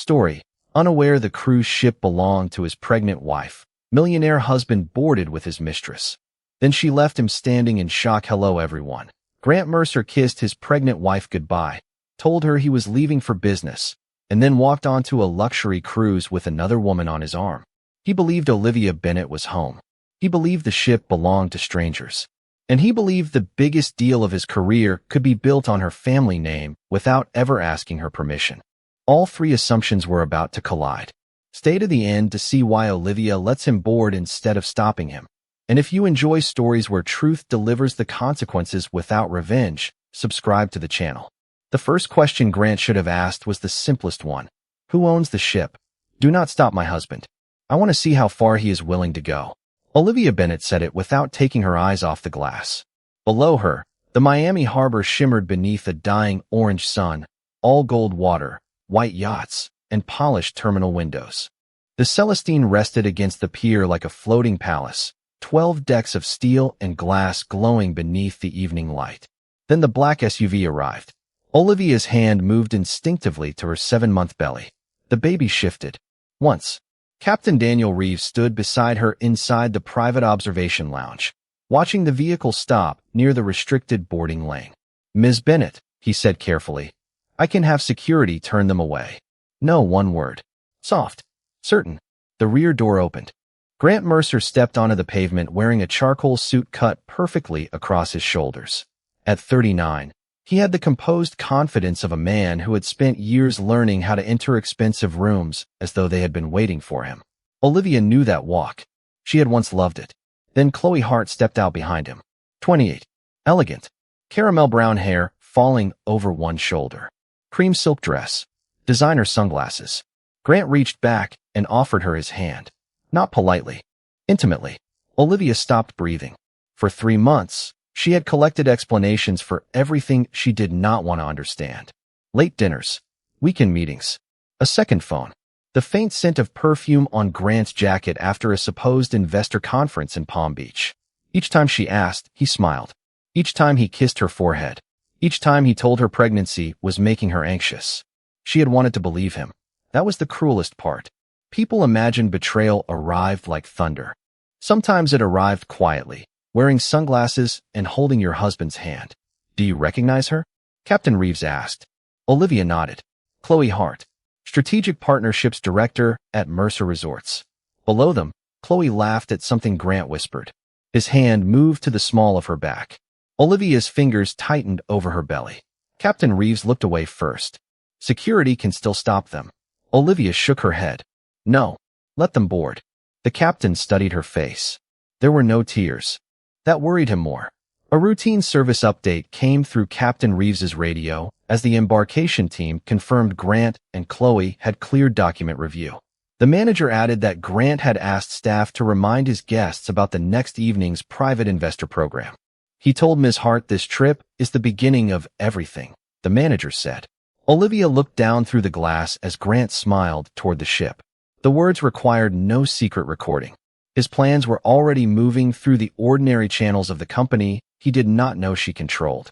Story. Unaware the cruise ship belonged to his pregnant wife, millionaire husband boarded with his mistress. Then she left him standing in shock. Hello, everyone. Grant Mercer kissed his pregnant wife goodbye, told her he was leaving for business, and then walked onto a luxury cruise with another woman on his arm. He believed Olivia Bennett was home. He believed the ship belonged to strangers. And he believed the biggest deal of his career could be built on her family name without ever asking her permission. All three assumptions were about to collide. Stay to the end to see why Olivia lets him board instead of stopping him. And if you enjoy stories where truth delivers the consequences without revenge, subscribe to the channel. The first question Grant should have asked was the simplest one. Who owns the ship? Do not stop my husband. I want to see how far he is willing to go. Olivia Bennett said it without taking her eyes off the glass. Below her, the Miami harbor shimmered beneath a dying orange sun, all gold water, white yachts, and polished terminal windows. The Celestine rested against the pier like a floating palace, 12 decks of steel and glass glowing beneath the evening light. Then the black SUV arrived. Olivia's hand moved instinctively to her 7-month belly. The baby shifted. Once, Captain Daniel Reeves stood beside her inside the private observation lounge, watching the vehicle stop near the restricted boarding lane. Ms. Bennett, he said carefully, I can have security turn them away. No, one word. Soft. Certain. The rear door opened. Grant Mercer stepped onto the pavement wearing a charcoal suit cut perfectly across his shoulders. At 39, he had the composed confidence of a man who had spent years learning how to enter expensive rooms as though they had been waiting for him. Olivia knew that walk. She had once loved it. Then Chloe Hart stepped out behind him. 28. Elegant. Caramel brown hair falling over one shoulder. Cream silk dress. Designer sunglasses. Grant reached back and offered her his hand. Not politely. Intimately. Olivia stopped breathing. For 3 months, she had collected explanations for everything she did not want to understand. Late dinners. Weekend meetings. A second phone. The faint scent of perfume on Grant's jacket after a supposed investor conference in Palm Beach. Each time she asked, he smiled. Each time he kissed her forehead. Each time he told her pregnancy was making her anxious. She had wanted to believe him. That was the cruelest part. People imagined betrayal arrived like thunder. Sometimes it arrived quietly, wearing sunglasses and holding your husband's hand. Do you recognize her? Captain Reeves asked. Olivia nodded. Chloe Hart, Strategic Partnerships Director at Mercer Resorts. Below them, Chloe laughed at something Grant whispered. His hand moved to the small of her back. Olivia's fingers tightened over her belly. Captain Reeves looked away first. Security can still stop them. Olivia shook her head. No, let them board. The captain studied her face. There were no tears. That worried him more. A routine service update came through Captain Reeves's radio as the embarkation team confirmed Grant and Chloe had cleared document review. The manager added that Grant had asked staff to remind his guests about the next evening's private investor program. He told Ms. Hart this trip is the beginning of everything, the manager said. Olivia looked down through the glass as Grant smiled toward the ship. The words required no secret recording. His plans were already moving through the ordinary channels of the company he did not know she controlled.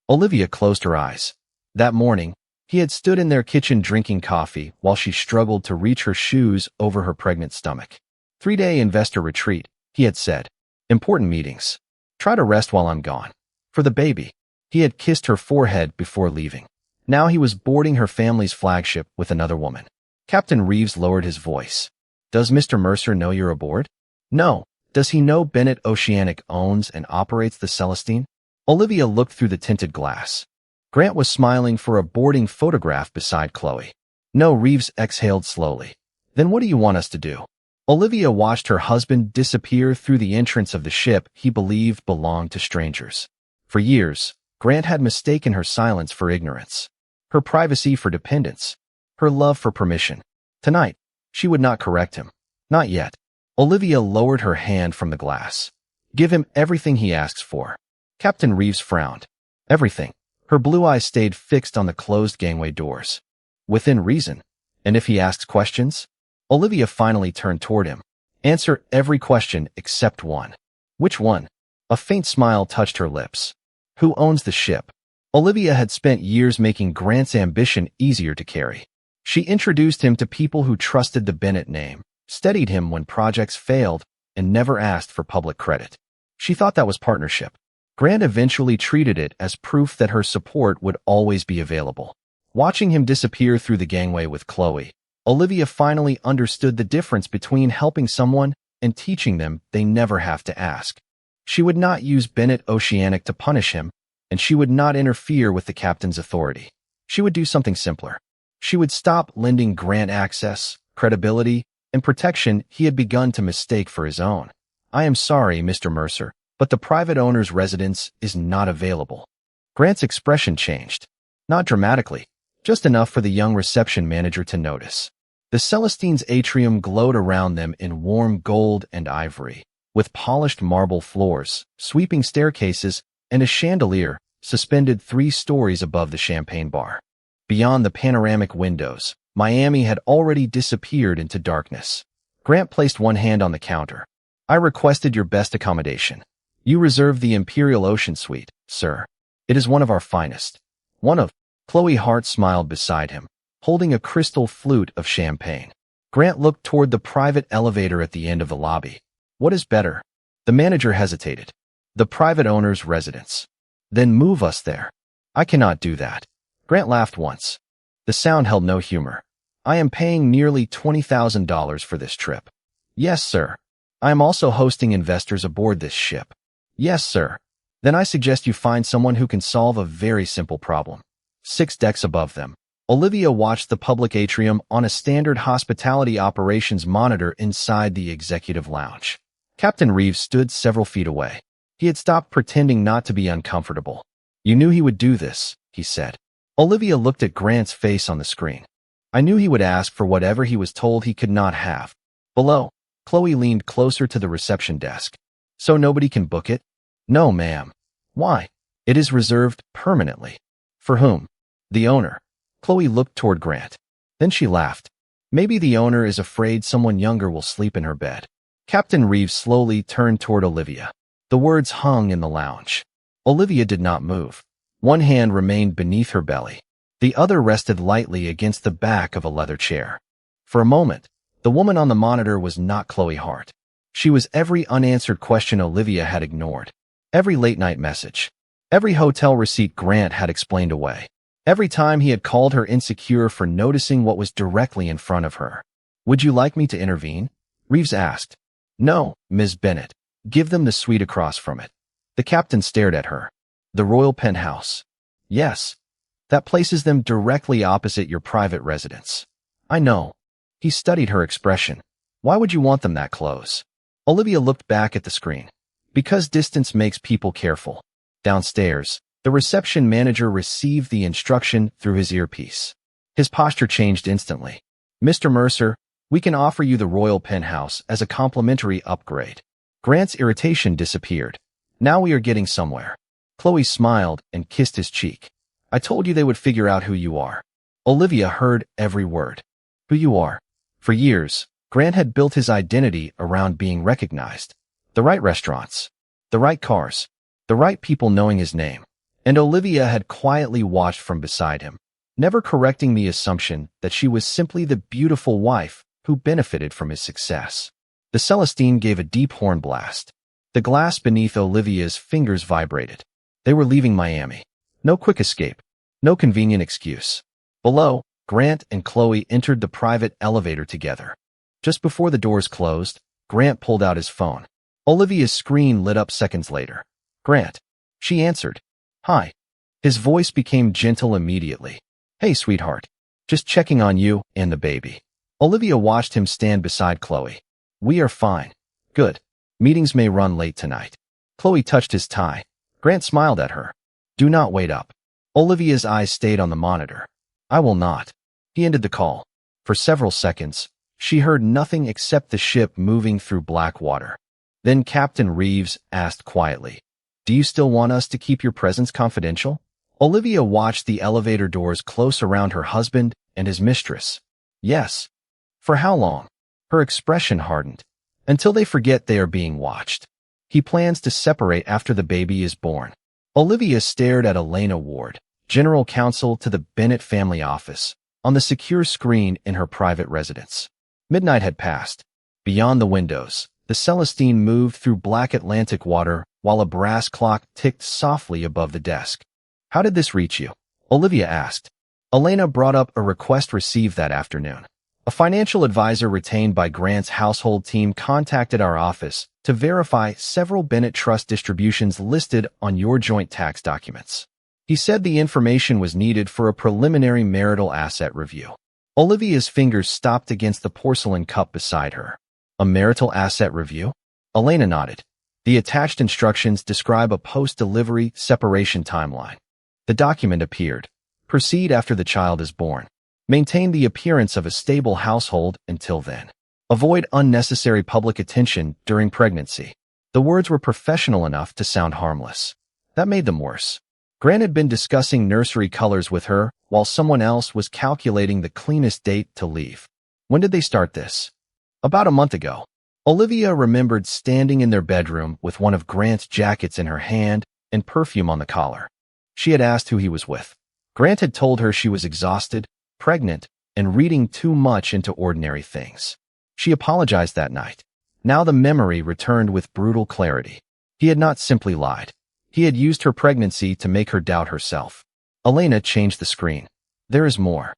Olivia closed her eyes. That morning, he had stood in their kitchen drinking coffee while she struggled to reach her shoes over her pregnant stomach. 3-day investor retreat, he had said. Important meetings. Try to rest while I'm gone. For the baby. He had kissed her forehead before leaving. Now he was boarding her family's flagship with another woman. Captain Reeves lowered his voice. Does Mr. Mercer know you're aboard? No. Does he know Bennett Oceanic owns and operates the Celestine? Olivia looked through the tinted glass. Grant was smiling for a boarding photograph beside Chloe. No, Reeves exhaled slowly. Then what do you want us to do? Olivia watched her husband disappear through the entrance of the ship he believed belonged to strangers. For years, Grant had mistaken her silence for ignorance, her privacy for dependence, her love for permission. Tonight, she would not correct him. Not yet. Olivia lowered her hand from the glass. Give him everything he asks for. Captain Reeves frowned. Everything. Her blue eyes stayed fixed on the closed gangway doors. Within reason. And if he asks questions? Olivia finally turned toward him. Answer every question except one. Which one? A faint smile touched her lips. Who owns the ship? Olivia had spent years making Grant's ambition easier to carry. She introduced him to people who trusted the Bennett name, steadied him when projects failed, and never asked for public credit. She thought that was partnership. Grant eventually treated it as proof that her support would always be available. Watching him disappear through the gangway with Chloe, Olivia finally understood the difference between helping someone and teaching them they never have to ask. She would not use Bennett Oceanic to punish him, and she would not interfere with the captain's authority. She would do something simpler. She would stop lending Grant access, credibility, and protection he had begun to mistake for his own. "I am sorry, Mr. Mercer, but the private owner's residence is not available." Grant's expression changed. Not dramatically, just enough for the young reception manager to notice. The Celestine's atrium glowed around them in warm gold and ivory, with polished marble floors, sweeping staircases, and a chandelier suspended 3 stories above the champagne bar. Beyond the panoramic windows, Miami had already disappeared into darkness. Grant placed one hand on the counter. "I requested your best accommodation. You reserved the Imperial Ocean Suite, sir. It is one of our finest." "One of?" Chloe Hart smiled beside him, holding a crystal flute of champagne. Grant looked toward the private elevator at the end of the lobby. "What is better?" The manager hesitated. "The private owner's residence." "Then move us there." "I cannot do that." Grant laughed once. The sound held no humor. "I am paying nearly $20,000 for this trip." "Yes, sir." "I am also hosting investors aboard this ship." "Yes, sir." "Then I suggest you find someone who can solve a very simple problem." 6 decks above them, Olivia watched the public atrium on a standard hospitality operations monitor inside the executive lounge. Captain Reeves stood several feet away. He had stopped pretending not to be uncomfortable. "You knew he would do this," he said. Olivia looked at Grant's face on the screen. "I knew he would ask for whatever he was told he could not have." Below, Chloe leaned closer to the reception desk. "So nobody can book it?" "No, ma'am." "Why?" "It is reserved permanently." "For whom?" "The owner." Chloe looked toward Grant. Then she laughed. "Maybe the owner is afraid someone younger will sleep in her bed." Captain Reeves slowly turned toward Olivia. The words hung in the lounge. Olivia did not move. One hand remained beneath her belly. The other rested lightly against the back of a leather chair. For a moment, the woman on the monitor was not Chloe Hart. She was every unanswered question Olivia had ignored. Every late-night message. Every hotel receipt Grant had explained away. Every time he had called her insecure for noticing what was directly in front of her. "Would you like me to intervene?" Reeves asked. "No, Ms. Bennett. Give them the suite across from it." The captain stared at her. "The Royal Penthouse." "Yes. That places them directly opposite your private residence." "I know." He studied her expression. "Why would you want them that close?" Olivia looked back at the screen. "Because distance makes people careful." Downstairs, the reception manager received the instruction through his earpiece. His posture changed instantly. "Mr. Mercer, we can offer you the Royal Penthouse as a complimentary upgrade." Grant's irritation disappeared. "Now we are getting somewhere." Chloe smiled and kissed his cheek. "I told you they would figure out who you are." Olivia heard every word. "Who you are." For years, Grant had built his identity around being recognized. The right restaurants, the right cars, the right people knowing his name. And Olivia had quietly watched from beside him, never correcting the assumption that she was simply the beautiful wife who benefited from his success. The Celestine gave a deep horn blast. The glass beneath Olivia's fingers vibrated. They were leaving Miami. No quick escape. No convenient excuse. Below, Grant and Chloe entered the private elevator together. Just before the doors closed, Grant pulled out his phone. Olivia's screen lit up seconds later. "Grant." She answered. "Hi." His voice became gentle immediately. "Hey, sweetheart. Just checking on you and the baby." Olivia watched him stand beside Chloe. "We are fine." "Good. Meetings may run late tonight." Chloe touched his tie. Grant smiled at her. "Do not wait up." Olivia's eyes stayed on the monitor. "I will not." He ended the call. For several seconds, she heard nothing except the ship moving through black water. Then Captain Reeves asked quietly, "Do you still want us to keep your presence confidential?" Olivia watched the elevator doors close around her husband and his mistress. "Yes." "For how long?" Her expression hardened. "Until they forget they are being watched." "He plans to separate after the baby is born." Olivia stared at Elena Ward, general counsel to the Bennett family office. on the secure screen in her private residence. Midnight had passed. Beyond the windows, the Celestine moved through black Atlantic water while a brass clock ticked softly above the desk. "How did this reach you?" Olivia asked. Elena brought up a request received that afternoon. "A financial advisor retained by Grant's household team contacted our office to verify several Bennett Trust distributions listed on your joint tax documents. He said the information was needed for a preliminary marital asset review." Olivia's fingers stopped against the porcelain cup beside her. "A marital asset review?" Elena nodded. "The attached instructions describe a post-delivery separation timeline." The document appeared. "Proceed after the child is born. Maintain the appearance of a stable household until then. Avoid unnecessary public attention during pregnancy." The words were professional enough to sound harmless. That made them worse. Grant had been discussing nursery colors with her while someone else was calculating the cleanest date to leave. When did they start this? About a month ago. Olivia remembered standing in their bedroom with one of Grant's jackets in her hand and perfume on the collar. She had asked who he was with. Grant had told her she was exhausted, pregnant, and reading too much into ordinary things. She apologized that night. Now the memory returned with brutal clarity. He had not simply lied. He had used her pregnancy to make her doubt herself. Elena changed the screen. "There is more."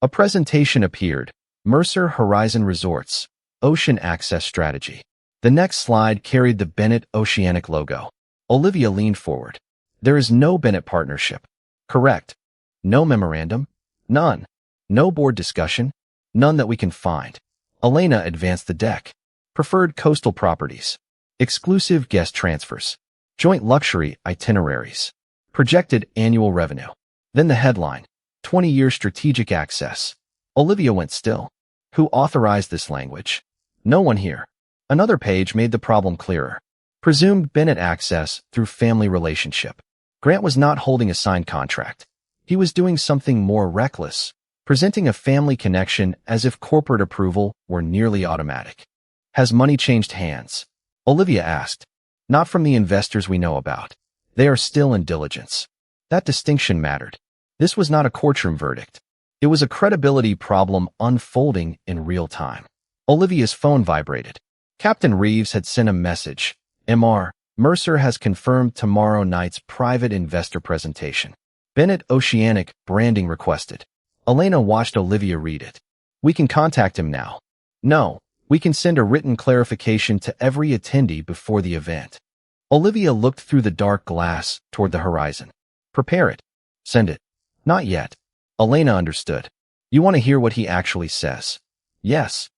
A presentation appeared. Mercer Horizon Resorts, Ocean Access Strategy. The next slide carried the Bennett Oceanic logo. Olivia leaned forward. "There is no Bennett partnership." "Correct. No memorandum? None. No board discussion? None that we can find." Elena advanced the deck. "Preferred coastal properties. Exclusive guest transfers. Joint luxury itineraries. Projected annual revenue." Then the headline, 20-year strategic access. Olivia went still. Who authorized this language? No one here. Another page made the problem clearer. Presumed Bennett access through family relationship. Grant was not holding a signed contract. He was doing something more reckless, presenting a family connection as if corporate approval were nearly automatic. "Has money changed hands?" Olivia asked. "Not from the investors we know about. They are still in diligence." That distinction mattered. This was not a courtroom verdict. It was a credibility problem unfolding in real time. Olivia's phone vibrated. Captain Reeves had sent a message. "Mr. Mercer has confirmed tomorrow night's private investor presentation. Bennett Oceanic branding requested." Elena watched Olivia read it. "We can contact him now." "No, we can send a written clarification to every attendee before the event." Olivia looked through the dark glass toward the horizon. "Prepare it. Send it." "Not yet." Elena understood. "You want to hear what he actually says?" "Yes."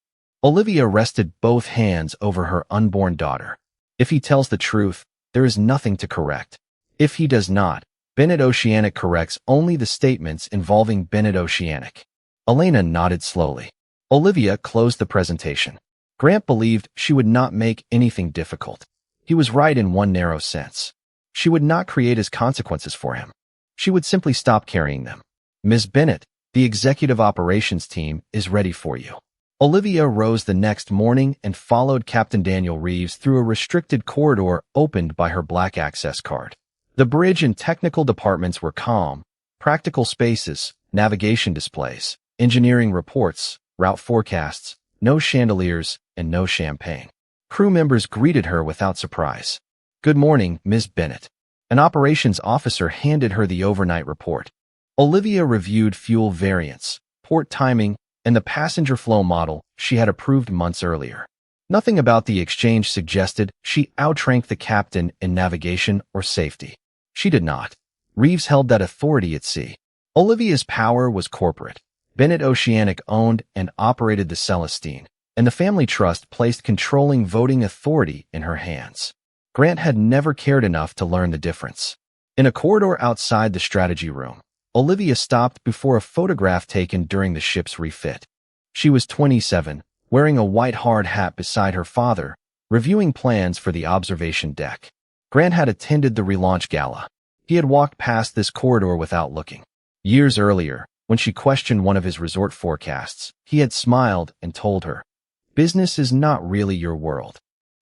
Olivia rested both hands over her unborn daughter. "If he tells the truth, there is nothing to correct. If he does not, Bennett Oceanic corrects only the statements involving Bennett Oceanic." Elena nodded slowly. Olivia closed the presentation. Grant believed she would not make anything difficult. He was right in one narrow sense. She would not create his consequences for him. She would simply stop carrying them. "Ms. Bennett, the executive operations team is ready for you." Olivia rose the next morning and followed Captain Daniel Reeves through a restricted corridor opened by her black access card. The bridge and technical departments were calm, practical spaces, navigation displays, engineering reports, route forecasts, no chandeliers, and no champagne. Crew members greeted her without surprise. "Good morning, Ms. Bennett." An operations officer handed her the overnight report. Olivia reviewed fuel variants, port timing, and the passenger flow model she had approved months earlier. Nothing about the exchange suggested she outranked the captain in navigation or safety. She did not. Reeves held that authority at sea. Olivia's power was corporate. Bennett Oceanic owned and operated the Celestine, and the family trust placed controlling voting authority in her hands. Grant had never cared enough to learn the difference. In a corridor outside the strategy room, Olivia stopped before a photograph taken during the ship's refit. She was 27, wearing a white hard hat beside her father, reviewing plans for the observation deck. Grant had attended the relaunch gala. He had walked past this corridor without looking. Years earlier, when she questioned one of his resort forecasts, he had smiled and told her, "Business is not really your world."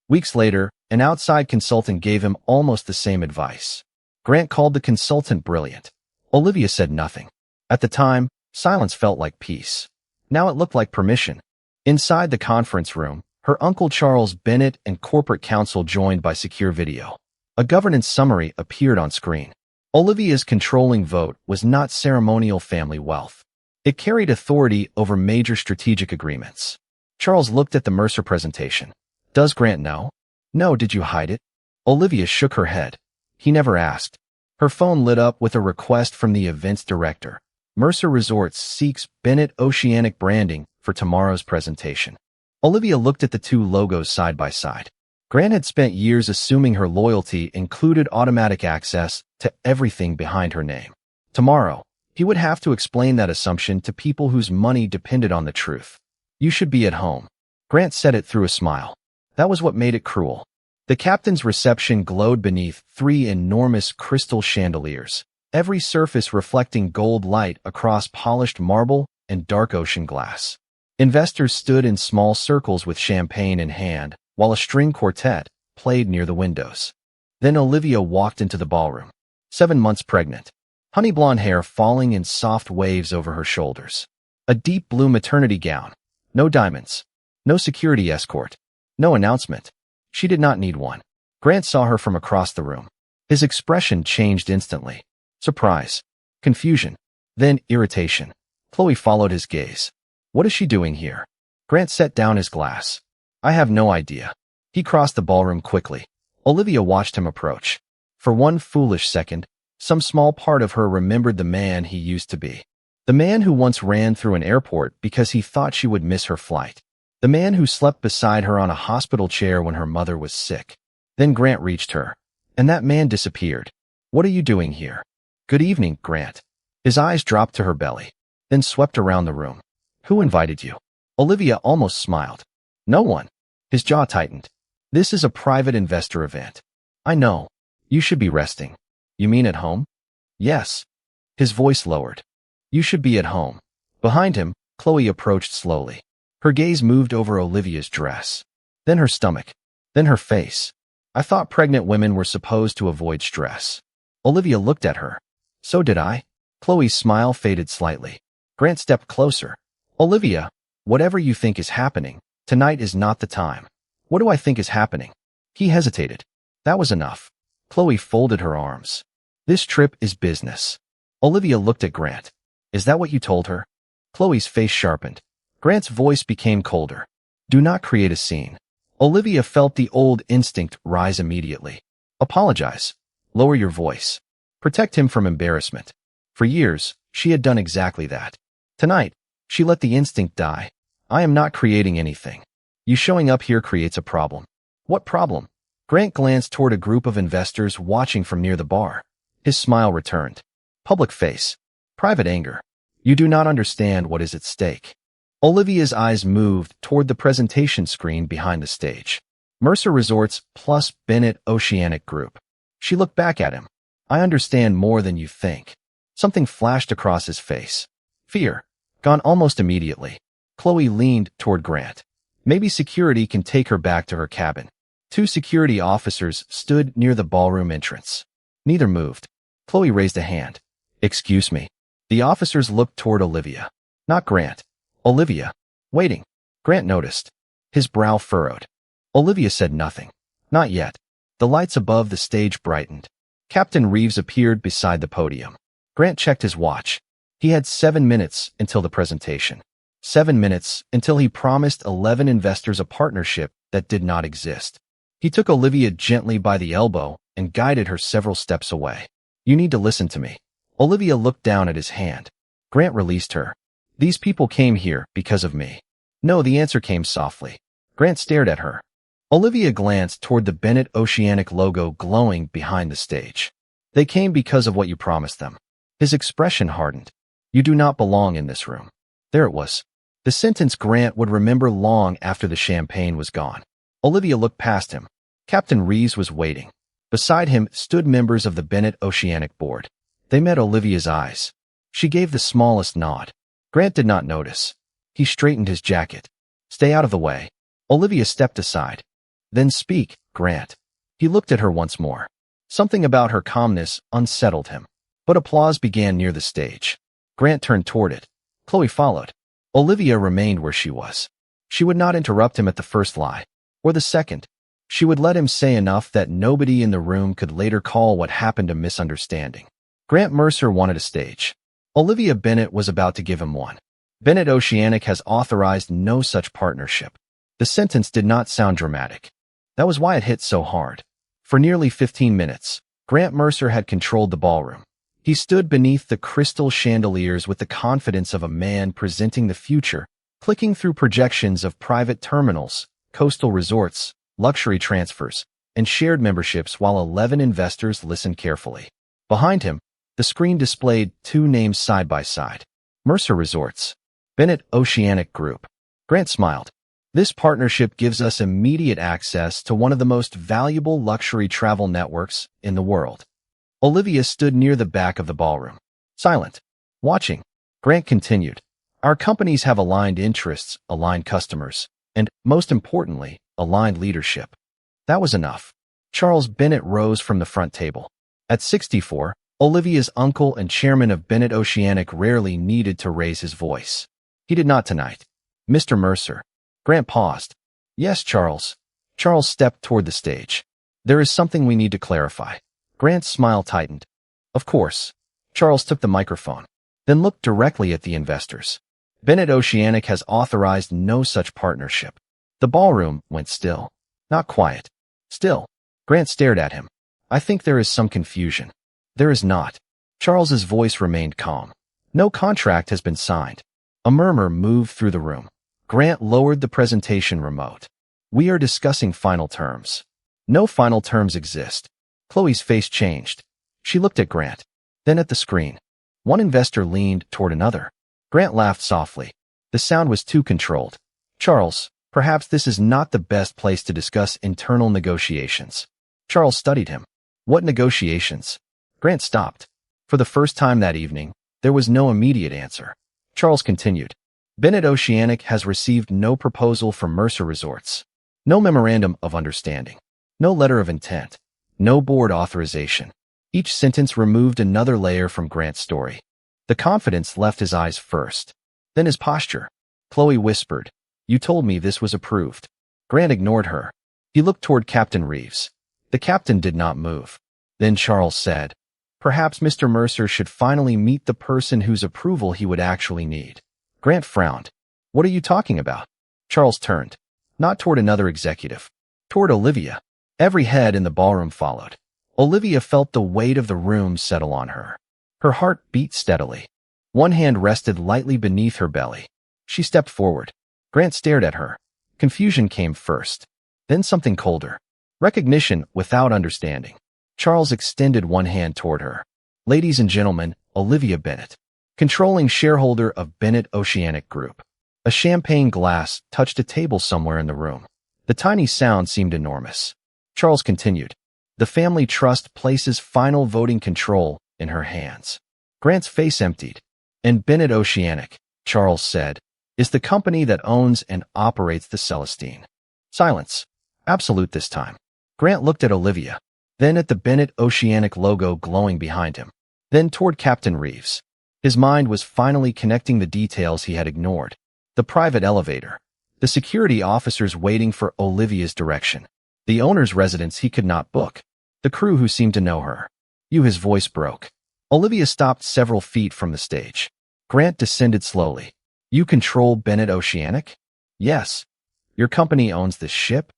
Weeks later, an outside consultant gave him almost the same advice. Grant called the consultant brilliant. Olivia said nothing. At the time, Silence felt like peace. Now it looked like permission. Inside the conference room, her uncle Charles Bennett and corporate counsel joined by secure video. A governance summary appeared on screen. Olivia's controlling vote was not ceremonial family wealth. It carried authority over major strategic agreements. Charles looked at the Mercer presentation. Does Grant know? No, did you hide it? Olivia shook her head. He never asked. Her phone lit up with a request from the events director. Mercer Resorts seeks Bennett Oceanic branding for tomorrow's presentation. Olivia looked at the two logos side by side. Grant had spent years assuming her loyalty included automatic access to everything behind her name. Tomorrow, he would have to explain that assumption to people whose money depended on the truth. You should be at home. Grant said it through a smile. That was what made it cruel. The captain's reception glowed beneath 3 enormous crystal chandeliers, every surface reflecting gold light across polished marble and dark ocean glass. Investors stood in small circles with champagne in hand, while a string quartet played near the windows. Then Olivia walked into the ballroom. 7 months pregnant. Honey blonde hair falling in soft waves over her shoulders. A deep blue maternity gown. No diamonds. No security escort. No announcement. She did not need one. Grant saw her from across the room. His expression changed instantly. Surprise. Confusion. Then irritation. Chloe followed his gaze. What is she doing here? Grant set down his glass. I have no idea. He crossed the ballroom quickly. Olivia watched him approach. For one foolish second, some small part of her remembered the man he used to be. The man who once ran through an airport because he thought she would miss her flight. The man who slept beside her on a hospital chair when her mother was sick. Then Grant reached her, and that man disappeared. What are you doing here? Good evening, Grant. His eyes dropped to her belly, then swept around the room. Who invited you? Olivia almost smiled. No one. His jaw tightened. This is a private investor event. I know. You should be resting. You mean at home? Yes. His voice lowered. You should be at home. Behind him, Chloe approached slowly. Her gaze moved over Olivia's dress. Then her stomach. Then her face. I thought pregnant women were supposed to avoid stress. Olivia looked at her. So did I. Chloe's smile faded slightly. Grant stepped closer. Olivia, whatever you think is happening, tonight is not the time. What do I think is happening? He hesitated. That was enough. Chloe folded her arms. This trip is business. Olivia looked at Grant. Is that what you told her? Chloe's face sharpened. Grant's voice became colder. Do not create a scene. Olivia felt the old instinct rise immediately. Apologize. Lower your voice. Protect him from embarrassment. For years, she had done exactly that. Tonight, she let the instinct die. I am not creating anything. You showing up here creates a problem. What problem? Grant glanced toward a group of investors watching from near the bar. His smile returned. Public face. Private anger. You do not understand what is at stake. Olivia's eyes moved toward the presentation screen behind the stage. Mercer Resorts plus Bennett Oceanic Group. She looked back at him. I understand more than you think. Something flashed across his face. Fear. Gone almost immediately. Chloe leaned toward Grant. Maybe security can take her back to her cabin. 2 security officers stood near the ballroom entrance. Neither moved. Chloe raised a hand. Excuse me. The officers looked toward Olivia. Not Grant. Olivia. Waiting. Grant noticed. His brow furrowed. Olivia said nothing. Not yet. The lights above the stage brightened. Captain Reeves appeared beside the podium. Grant checked his watch. He had 7 minutes until the presentation. 7 minutes until he promised 11 investors a partnership that did not exist. He took Olivia gently by the elbow and guided her several steps away. You need to listen to me. Olivia looked down at his hand. Grant released her. These people came here because of me. No, the answer came softly. Grant stared at her. Olivia glanced toward the Bennett Oceanic logo glowing behind the stage. They came because of what you promised them. His expression hardened. You do not belong in this room. There it was. The sentence Grant would remember long after the champagne was gone. Olivia looked past him. Captain Reeves was waiting. Beside him stood members of the Bennett Oceanic board. They met Olivia's eyes. She gave the smallest nod. Grant did not notice. He straightened his jacket. Stay out of the way. Olivia stepped aside. Then speak, Grant. He looked at her once more. Something about her calmness unsettled him. But applause began near the stage. Grant turned toward it. Chloe followed. Olivia remained where she was. She would not interrupt him at the first lie, or the second. She would let him say enough that nobody in the room could later call what happened a misunderstanding. Grant Mercer wanted a stage. Olivia Bennett was about to give him one. Bennett Oceanic has authorized no such partnership. The sentence did not sound dramatic. That was why it hit so hard. For nearly 15 minutes, Grant Mercer had controlled the ballroom. He stood beneath the crystal chandeliers with the confidence of a man presenting the future, clicking through projections of private terminals, coastal resorts, luxury transfers, and shared memberships while 11 investors listened carefully. Behind him, the screen displayed two names side by side. Mercer Resorts, Bennett Oceanic Group. Grant smiled. This partnership gives us immediate access to one of the most valuable luxury travel networks in the world. Olivia stood near the back of the ballroom, silent, watching. Grant continued. Our companies have aligned interests, aligned customers, and, most importantly, aligned leadership. That was enough. Charles Bennett rose from the front table. At 64, Olivia's uncle and chairman of Bennett Oceanic rarely needed to raise his voice. He did not tonight. Mr. Mercer. Grant paused. Yes, Charles. Charles stepped toward the stage. There is something we need to clarify. Grant's smile tightened. Of course. Charles took the microphone, then looked directly at the investors. Bennett Oceanic has authorized no such partnership. The ballroom went still. Not quiet. Still. Grant stared at him. I think there is some confusion. There is not. Charles's voice remained calm. No contract has been signed. A murmur moved through the room. Grant lowered the presentation remote. We are discussing final terms. No final terms exist. Chloe's face changed. She looked at Grant, then at the screen. One investor leaned toward another. Grant laughed softly. The sound was too controlled. Charles, perhaps this is not the best place to discuss internal negotiations. Charles studied him. What negotiations? Grant stopped. For the first time that evening, there was no immediate answer. Charles continued. Bennett Oceanic has received no proposal from Mercer Resorts. No memorandum of understanding. No letter of intent. No board authorization. Each sentence removed another layer from Grant's story. The confidence left his eyes first, then his posture. Chloe whispered, You told me this was approved. Grant ignored her. He looked toward Captain Reeves. The captain did not move. Then Charles said, Perhaps Mr. Mercer should finally meet the person whose approval he would actually need. Grant frowned. What are you talking about? Charles turned, not toward another executive, toward Olivia. Every head in the ballroom followed. Olivia felt the weight of the room settle on her. Her heart beat steadily. One hand rested lightly beneath her belly. She stepped forward. Grant stared at her. Confusion came first, then something colder. Recognition without understanding. Charles extended one hand toward her. Ladies and gentlemen, Olivia Bennett, controlling shareholder of Bennett Oceanic Group. A champagne glass touched a table somewhere in the room. The tiny sound seemed enormous. Charles continued. The family trust places final voting control in her hands. Grant's face emptied. And Bennett Oceanic, Charles said, is the company that owns and operates the Celestine. Silence. Absolute this time. Grant looked at Olivia, then at the Bennett Oceanic logo glowing behind him, then toward Captain Reeves. His mind was finally connecting the details he had ignored. The private elevator. The security officers waiting for Olivia's direction. The owner's residence he could not book. The crew who seemed to know her. His voice broke. Olivia stopped several feet from the stage. Grant descended slowly. You control Bennett Oceanic? Yes. Your company owns this ship?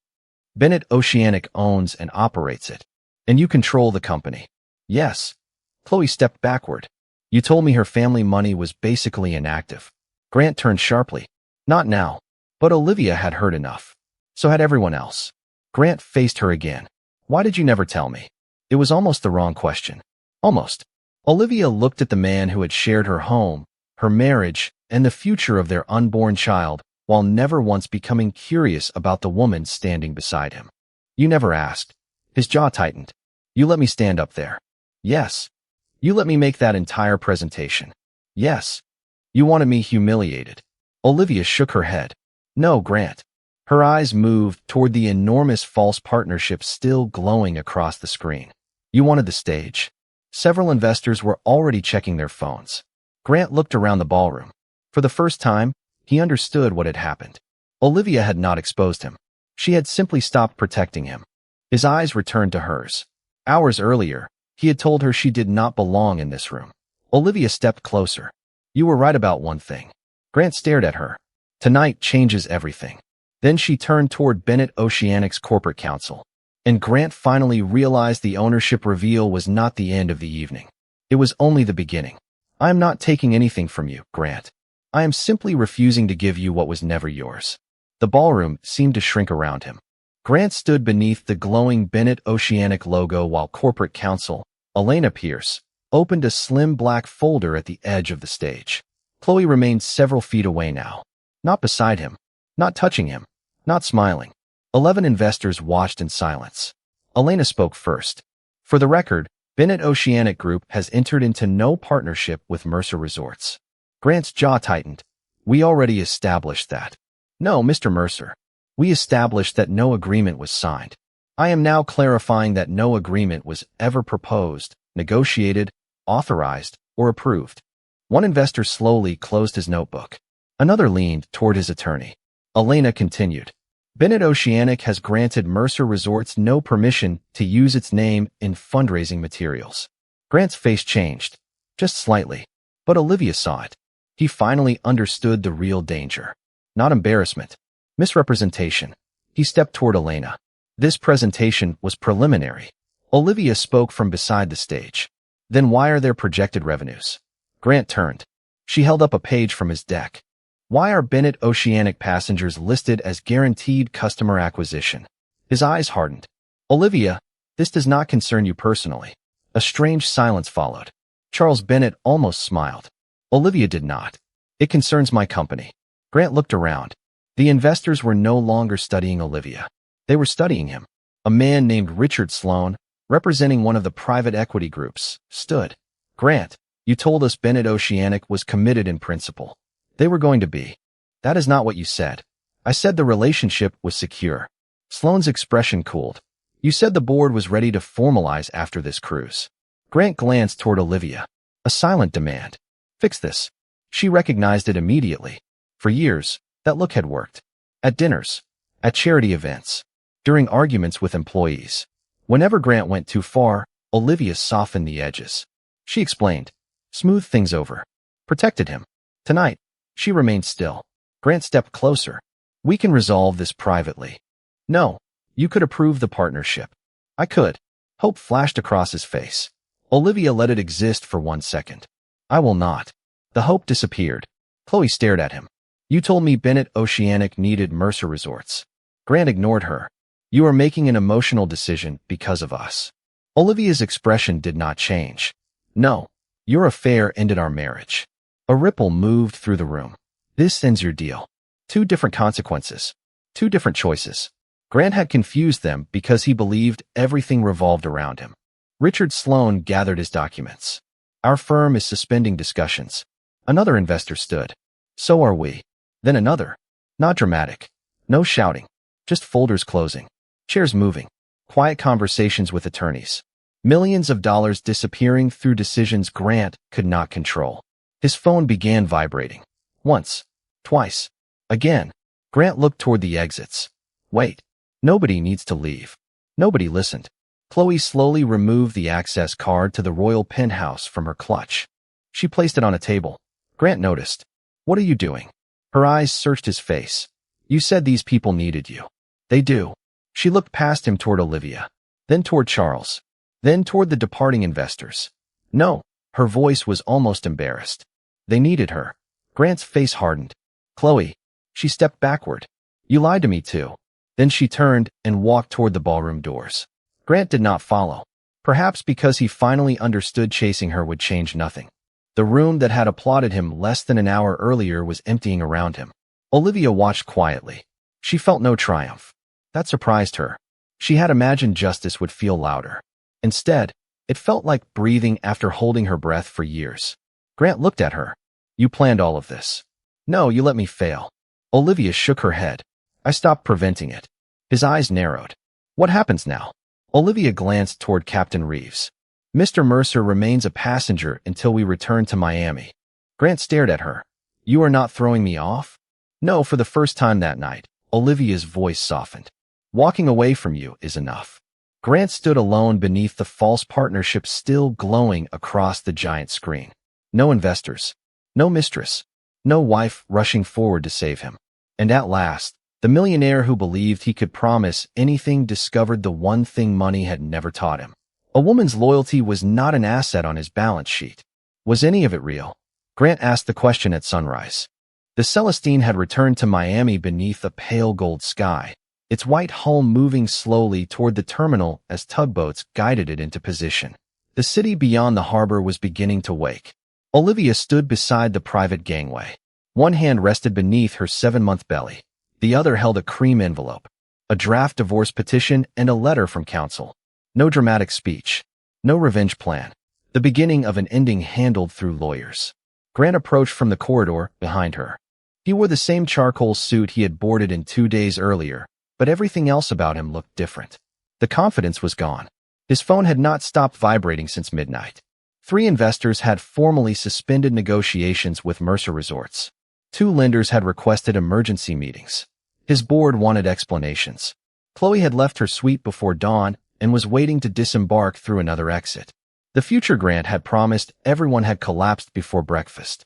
Bennett Oceanic owns and operates it. And you control the company? Yes. Chloe stepped backward. You told me her family money was basically inactive. Grant turned sharply. Not now. But Olivia had heard enough. So had everyone else. Grant faced her again. Why did you never tell me? It was almost the wrong question. Almost. Olivia looked at the man who had shared her home, her marriage, and the future of their unborn child, while never once becoming curious about the woman standing beside him. You never asked. His jaw tightened. You let me stand up there. Yes. You let me make that entire presentation. Yes. You wanted me humiliated. Olivia shook her head. No, Grant. Her eyes moved toward the enormous false partnership still glowing across the screen. You wanted the stage. Several investors were already checking their phones. Grant looked around the ballroom. For the first time, he understood what had happened. Olivia had not exposed him. She had simply stopped protecting him. His eyes returned to hers. Hours earlier, he had told her she did not belong in this room. Olivia stepped closer. You were right about one thing. Grant stared at her. Tonight changes everything. Then she turned toward Bennett Oceanic's corporate counsel. And Grant finally realized the ownership reveal was not the end of the evening. It was only the beginning. I am not taking anything from you, Grant. I am simply refusing to give you what was never yours. The ballroom seemed to shrink around him. Grant stood beneath the glowing Bennett Oceanic logo while corporate counsel, Elena Pierce, opened a slim black folder at the edge of the stage. Chloe remained several feet away now. Not beside him. Not touching him. Not smiling. 11 investors watched in silence. Elena spoke first. For the record, Bennett Oceanic Group has entered into no partnership with Mercer Resorts. Grant's jaw tightened. We already established that. No, Mr. Mercer. We established that no agreement was signed. I am now clarifying that no agreement was ever proposed, negotiated, authorized, or approved. One investor slowly closed his notebook. Another leaned toward his attorney. Elena continued. Bennett Oceanic has granted Mercer Resorts no permission to use its name in fundraising materials. Grant's face changed, just slightly, but Olivia saw it. He finally understood the real danger. Not embarrassment. Misrepresentation. He stepped toward Elena. This presentation was preliminary. Olivia spoke from beside the stage. Then why are there projected revenues? Grant turned. She held up a page from his deck. Why are Bennett Oceanic passengers listed as guaranteed customer acquisition? His eyes hardened. Olivia, this does not concern you personally. A strange silence followed. Charles Bennett almost smiled. Olivia did not. It concerns my company. Grant looked around. The investors were no longer studying Olivia. They were studying him. A man named Richard Sloan, representing one of the private equity groups, stood. Grant, you told us Bennett Oceanic was committed in principle. They were going to be. That is not what you said. I said the relationship was secure. Sloan's expression cooled. You said the board was ready to formalize after this cruise. Grant glanced toward Olivia. A silent demand. Fix this. She recognized it immediately. For years, that look had worked. At dinners. At charity events. During arguments with employees. Whenever Grant went too far, Olivia softened the edges. She explained. Smoothed things over. Protected him. Tonight, she remained still. Grant stepped closer. We can resolve this privately. No, you could approve the partnership. I could. Hope flashed across his face. Olivia let it exist for 1 second. I will not. The hope disappeared. Chloe stared at him. You told me Bennett Oceanic needed Mercer Resorts. Grant ignored her. You are making an emotional decision because of us. Olivia's expression did not change. No, your affair ended our marriage. A ripple moved through the room. This ends your deal. 2 different consequences. 2 different choices. Grant had confused them because he believed everything revolved around him. Richard Sloan gathered his documents. Our firm is suspending discussions. Another investor stood. So are we. Then another. Not dramatic. No shouting. Just folders closing. Chairs moving. Quiet conversations with attorneys. Millions of dollars disappearing through decisions Grant could not control. His phone began vibrating. Once. Twice. Again. Grant looked toward the exits. Wait. Nobody needs to leave. Nobody listened. Chloe slowly removed the access card to the royal penthouse from her clutch. She placed it on a table. Grant noticed. What are you doing? Her eyes searched his face. You said these people needed you. They do. She looked past him toward Olivia. Then toward Charles. Then toward the departing investors. No. Her voice was almost embarrassed. They needed her. Grant's face hardened. Chloe. She stepped backward. You lied to me too. Then she turned and walked toward the ballroom doors. Grant did not follow. Perhaps because he finally understood chasing her would change nothing. The room that had applauded him less than an hour earlier was emptying around him. Olivia watched quietly. She felt no triumph. That surprised her. She had imagined justice would feel louder. Instead, it felt like breathing after holding her breath for years. Grant looked at her. You planned all of this. No, you let me fail. Olivia shook her head. I stopped preventing it. His eyes narrowed. What happens now? Olivia glanced toward Captain Reeves. Mr. Mercer remains a passenger until we return to Miami. Grant stared at her. You are not throwing me off? No, for the first time that night, Olivia's voice softened. Walking away from you is enough. Grant stood alone beneath the false partnership still glowing across the giant screen. No investors. No mistress. No wife rushing forward to save him. And at last, the millionaire who believed he could promise anything discovered the one thing money had never taught him. A woman's loyalty was not an asset on his balance sheet. Was any of it real? Grant asked the question at sunrise. The Celestine had returned to Miami beneath a pale gold sky, its white hull moving slowly toward the terminal as tugboats guided it into position. The city beyond the harbor was beginning to wake. Olivia stood beside the private gangway. One hand rested beneath her 7-month belly. The other held a cream envelope, a draft divorce petition, and a letter from counsel. No dramatic speech. No revenge plan. The beginning of an ending handled through lawyers. Grant approached from the corridor behind her. He wore the same charcoal suit he had boarded in 2 days earlier, but everything else about him looked different. The confidence was gone. His phone had not stopped vibrating since midnight. 3 investors had formally suspended negotiations with Mercer Resorts. 2 lenders had requested emergency meetings. His board wanted explanations. Chloe had left her suite before dawn and was waiting to disembark through another exit. The future Grant had promised everyone had collapsed before breakfast.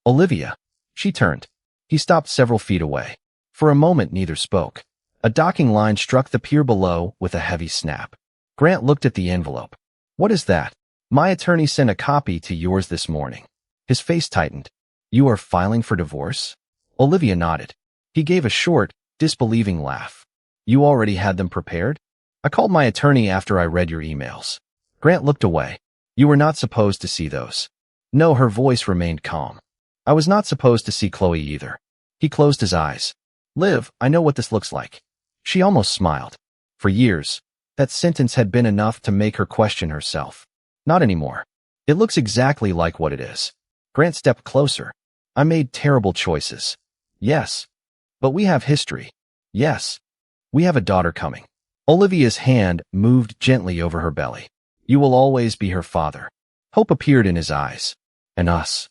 Olivia. She turned. He stopped several feet away. For a moment, neither spoke. A docking line struck the pier below with a heavy snap. Grant looked at the envelope. What is that? My attorney sent a copy to yours this morning. His face tightened. You are filing for divorce? Olivia nodded. He gave a short, disbelieving laugh. You already had them prepared? I called my attorney after I read your emails. Grant looked away. You were not supposed to see those. No, her voice remained calm. I was not supposed to see Chloe either. He closed his eyes. Liv, I know what this looks like. She almost smiled. For years, that sentence had been enough to make her question herself. Not anymore. It looks exactly like what it is. Grant stepped closer. I made terrible choices. Yes. But we have history. Yes. We have a daughter coming. Olivia's hand moved gently over her belly. You will always be her father. Hope appeared in his eyes. And us.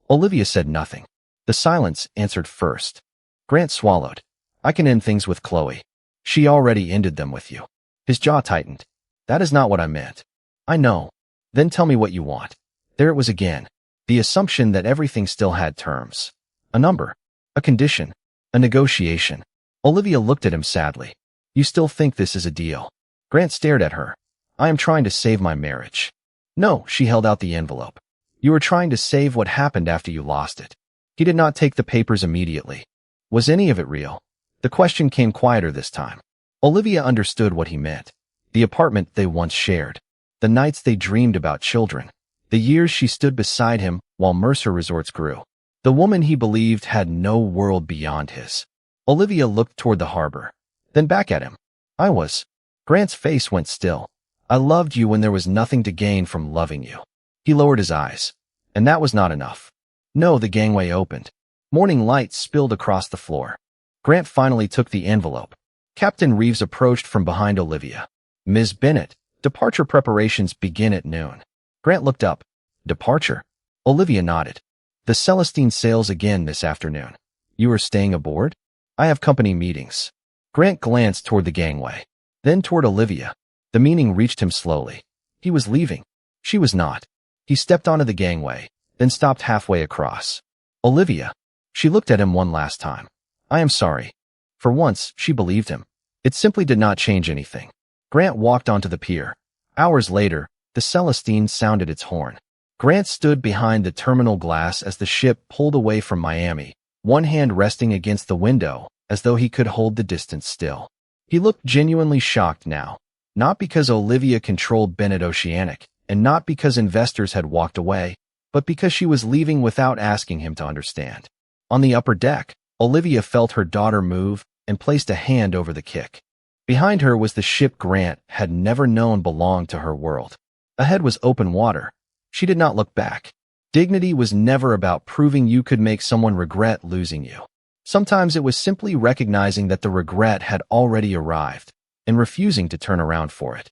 Olivia said nothing. The silence answered first. Grant swallowed. I can end things with Chloe. She already ended them with you. His jaw tightened. That is not what I meant. I know. Then tell me what you want. There it was again. The assumption that everything still had terms. A number. A condition. A negotiation. Olivia looked at him sadly. You still think this is a deal? Grant stared at her. I am trying to save my marriage. No, she held out the envelope. You were trying to save what happened after you lost it. He did not take the papers immediately. Was any of it real? The question came quieter this time. Olivia understood what he meant. The apartment they once shared. The nights they dreamed about children. The years she stood beside him while Mercer Resorts grew. The woman he believed had no world beyond his. Olivia looked toward the harbor, then back at him. I was. Grant's face went still. I loved you when there was nothing to gain from loving you. He lowered his eyes. And that was not enough. No, the gangway opened. Morning light spilled across the floor. Grant finally took the envelope. Captain Reeves approached from behind Olivia. Ms. Bennett, departure preparations begin at noon. Grant looked up. Departure? Olivia nodded. The Celestine sails again this afternoon. You are staying aboard? I have company meetings. Grant glanced toward the gangway, then toward Olivia. The meaning reached him slowly. He was leaving. She was not. He stepped onto the gangway, then stopped halfway across. Olivia. She looked at him one last time. I am sorry. For once, she believed him. It simply did not change anything. Grant walked onto the pier. Hours later, the Celestine sounded its horn. Grant stood behind the terminal glass as the ship pulled away from Miami, one hand resting against the window, as though he could hold the distance still. He looked genuinely shocked now, not because Olivia controlled Bennett Oceanic, and not because investors had walked away, but because she was leaving without asking him to understand. On the upper deck, Olivia felt her daughter move and placed a hand over the kick. Behind her was the ship Grant had never known belonged to her world. Ahead was open water. She did not look back. Dignity was never about proving you could make someone regret losing you. Sometimes it was simply recognizing that the regret had already arrived and refusing to turn around for it.